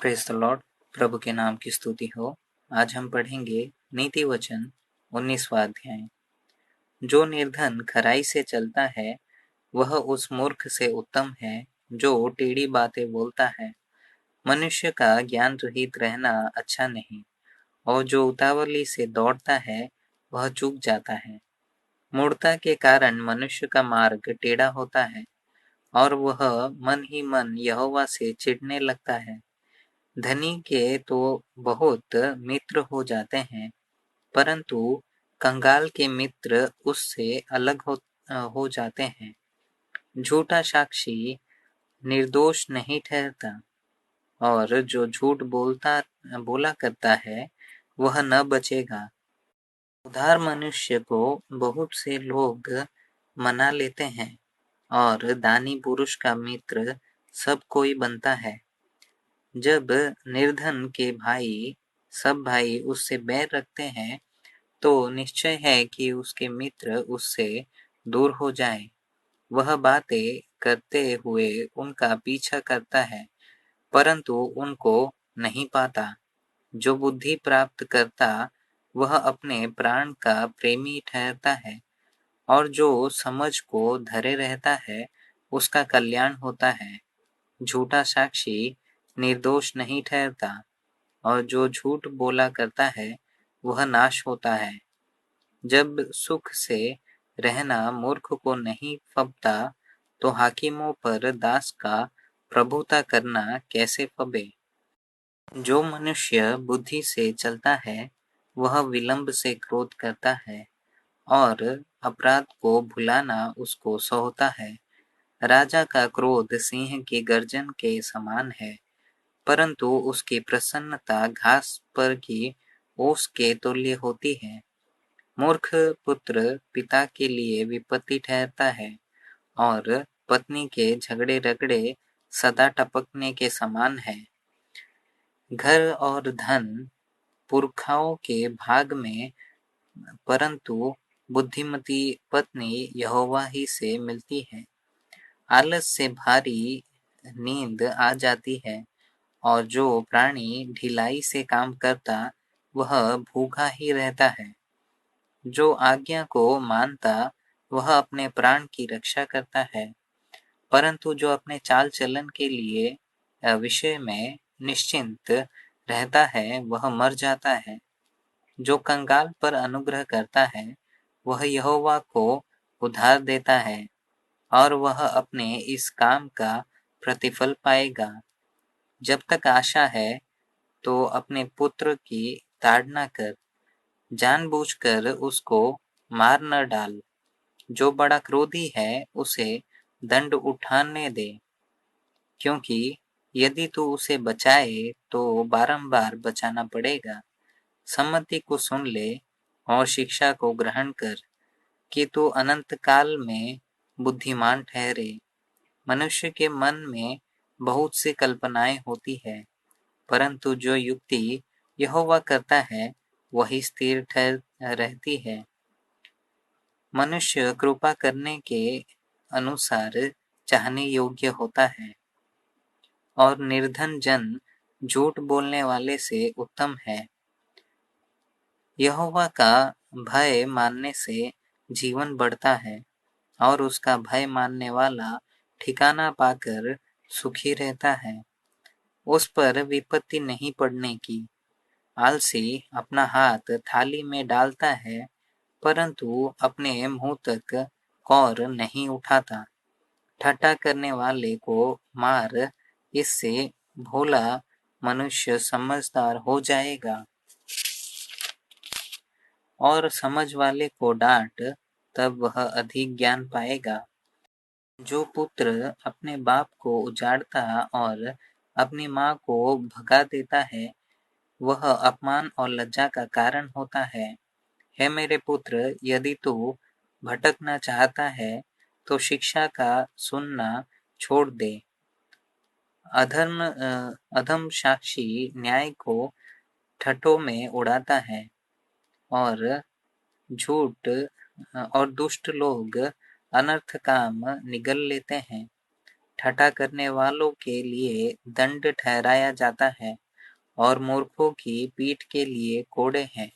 Praise the Lord. प्रभु के नाम की स्तुति हो। आज हम पढ़ेंगे नीति वचन 19वां अध्याय। जो निर्धन खराई से चलता है वह उस मूर्ख से उत्तम है जो टेढ़ी बातें बोलता है। मनुष्य का ज्ञान रहित रहना अच्छा नहीं, और जो उतावली से दौड़ता है वह चूक जाता है। मूढ़ता के कारण मनुष्य का मार्ग टेढ़ा होता है, और वह मन ही मन यहोवा से चिढ़ने लगता है। धनी के तो बहुत मित्र हो जाते हैं, परंतु कंगाल के मित्र उससे अलग हो जाते हैं। झूठा साक्षी निर्दोष नहीं ठहरता, और जो झूठ बोला करता है वह न बचेगा। उधार मनुष्य को बहुत से लोग मना लेते हैं, और दानी पुरुष का मित्र सब कोई बनता है। जब निर्धन के सब भाई उससे बैर रखते हैं, तो निश्चय है कि उसके मित्र उससे दूर हो जाए। वह बातें करते हुए उनका पीछा करता है, परंतु उनको नहीं पाता। जो बुद्धि प्राप्त करता वह अपने प्राण का प्रेमी ठहरता है, और जो समझ को धरे रहता है उसका कल्याण होता है। झूठा साक्षी निर्दोष नहीं ठहरता, और जो झूठ बोला करता है वह नाश होता है। जब सुख से रहना मूर्ख को नहीं फबता, तो हाकिमों पर दास का प्रभुता करना कैसे फबे। जो मनुष्य बुद्धि से चलता है वह विलंब से क्रोध करता है, और अपराध को भुलाना उसको सोहता है। राजा का क्रोध सिंह की गर्जन के समान है, परंतु उसकी प्रसन्नता घास पर की ओस के तुल्य होती है। मूर्ख पुत्र पिता के लिए विपत्ति ठहरता है, और पत्नी के झगड़े रगड़े सदा टपकने के समान है। घर और धन पुरखाओं के भाग में, परंतु बुद्धिमती पत्नी यहोवा ही से मिलती है। आलस से भारी नींद आ जाती है, और जो प्राणी ढिलाई से काम करता वह भूखा ही रहता है। जो आज्ञा को मानता वह अपने प्राण की रक्षा करता है, परंतु जो अपने चाल चलन के लिए विषय में निश्चिंत रहता है वह मर जाता है। जो कंगाल पर अनुग्रह करता है वह यहोवा को उधार देता है, और वह अपने इस काम का प्रतिफल पाएगा। जब तक आशा है तो अपने पुत्र की ताड़ना कर, जानबूझकर उसको मार न डाल। जो बड़ा क्रोधी है उसे दंड उठाने दे, क्योंकि यदि तू उसे बचाए तो बारंबार बचाना पड़ेगा। सम्मति को सुन ले और शिक्षा को ग्रहण कर, कि तू अनंत काल में बुद्धिमान ठहरे। मनुष्य के मन में बहुत सी कल्पनाएं होती है, परंतु जो युक्ति यहोवा करता है वही स्थिर ठहर रहती है। मनुष्य कृपा करने के अनुसार चाहने योग्य होता है, और निर्धन जन झूठ बोलने वाले से उत्तम है। यहोवा का भय मानने से जीवन बढ़ता है, और उसका भय मानने वाला ठिकाना पाकर सुखी रहता है। उस पर विपत्ति नहीं पड़ने की। आलसी अपना हाथ थाली में डालता है, परंतु अपने मुंह तक कौर नहीं उठाता। ठट्ठा करने वाले को मार, इससे भोला मनुष्य समझदार हो जाएगा, और समझ वाले को डांट, तब वह अधिक ज्ञान पाएगा। जो पुत्र अपने बाप को उजाड़ता और अपनी माँ को भगा देता है वह अपमान और लज्जा का कारण होता है। हे मेरे पुत्र, यदि तू भटकना चाहता है तो शिक्षा का सुनना छोड़ दे। अधम साक्षी न्याय को ठट्ठों में उड़ाता है, और झूठ और दुष्ट लोग अनर्थ काम निगल लेते हैं। ठट्ठा करने वालों के लिए दंड ठहराया जाता है और मूर्खों की पीठ के लिए कोड़े हैं।